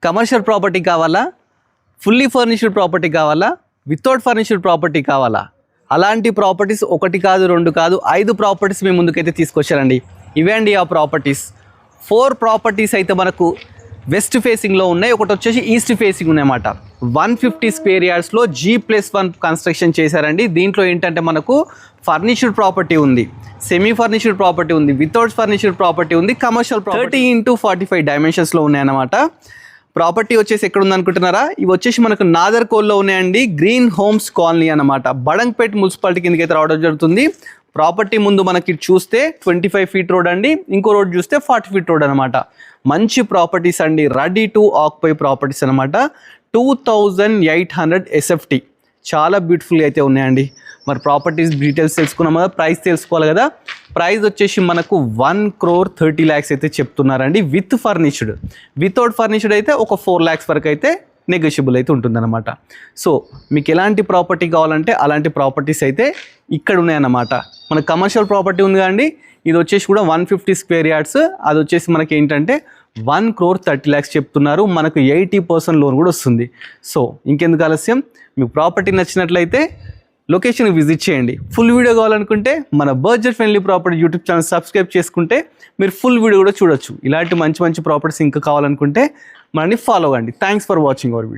Commercial property కావాలా, fully furnished property కావాలా, without furnished property కావాలా? అలాంటి ప్రాపర్టీస్ 1 కాదు 2 కాదు 5 ప్రాపర్టీస్ మీ ముందుకైతే తీసుకొచ్చారండి. ఇవే అండి ఆ ప్రాపర్టీస్. 4 ప్రాపర్టీస్ అయితే మనకు వెస్ట్ ఫేసింగ్లో ఉన్నాయి, ఒకటి వచ్చేసి ఈస్ట్ ఫేసింగ్ ఉన్నాయన్నమాట. 150 స్క్వేర్ యార్డ్స్లో G+1 కన్స్ట్రక్షన్ చేశారండి. దీంట్లో ఏంటంటే మనకు ఫర్నిష్డ్ ప్రాపర్టీ ఉంది, సెమీ ఫర్నిష్డ్ ప్రాపర్టీ ఉంది, వితౌట్ ఫర్నిష్డ్ ప్రాపర్టీ ఉంది, కమర్షియల్ ప్రాపర్టీ 30x45 డైమెన్షన్స్లో ఉన్నాయన్నమాట. ప్రాపర్టీ వచ్చేసి ఎక్కడ ఉందనుకుంటున్నారా? ఇవి వచ్చేసి మనకు నాదర్కోల్లో ఉన్నాయండి. గ్రీన్ హోమ్స్ కాలనీ అన్నమాట. బడంగ్పేట్ మున్సిపాలిటీ కిందకి అయితే రావడం జరుగుతుంది. ప్రాపర్టీ ముందు మనకి చూస్తే 25 ఫీట్ రోడ్ అండి, ఇంకో రోడ్ చూస్తే 40 ఫీట్ రోడ్ అనమాట. మంచి ప్రాపర్టీస్ అండి, రెడీ టు ఆక్యుపై ప్రాపర్టీస్ అనమాట. 2800 SFT, చాలా బ్యూటిఫుల్గా అయితే ఉన్నాయండి. మరి ప్రాపర్టీస్ డీటెయిల్స్ తెలుసుకున్నాం కదా, ప్రైస్ తెలుసుకోవాలి కదా. ప్రైస్ వచ్చేసి మనకు 1,30 lakhs అయితే చెప్తున్నారండి విత్ ఫర్నిష్డ్. వితౌట్ ఫర్నిష్డ్ అయితే ఒక 4 lakhs వరకు అయితే నెగోషియబుల్ అయితే ఉంటుందన్నమాట. సో మీకు ఎలాంటి ప్రాపర్టీ కావాలంటే అలాంటి ప్రాపర్టీస్ అయితే ఇక్కడ ఉన్నాయన్నమాట. మన కమర్షియల్ ప్రాపర్టీ ఉంది కదండి, ఇది వచ్చేసి కూడా 150 స్క్వేర్ యార్డ్స్. అది వచ్చేసి మనకి ఏంటంటే 1,30 lakhs చెప్తున్నారు. మనకు 80% లోన్ కూడా వస్తుంది. సో ఇంకెందుకు ఆలస్యం, మీకు ప్రాపర్టీ నచ్చినట్లయితే లొకేషన్కి విజిట్ చేయండి. ఫుల్ వీడియో కావాలనుకుంటే మన budget friendly property YouTube channel subscribe చేసుకుంటే మీరు ఫుల్ వీడియో కూడా చూడొచ్చు. ఇలాంటి మంచి మంచి ప్రాపర్టీస్ ఇంకా కావాలనుకుంటే మనని ఫాలో అవ్వండి. Thanks for watching our video.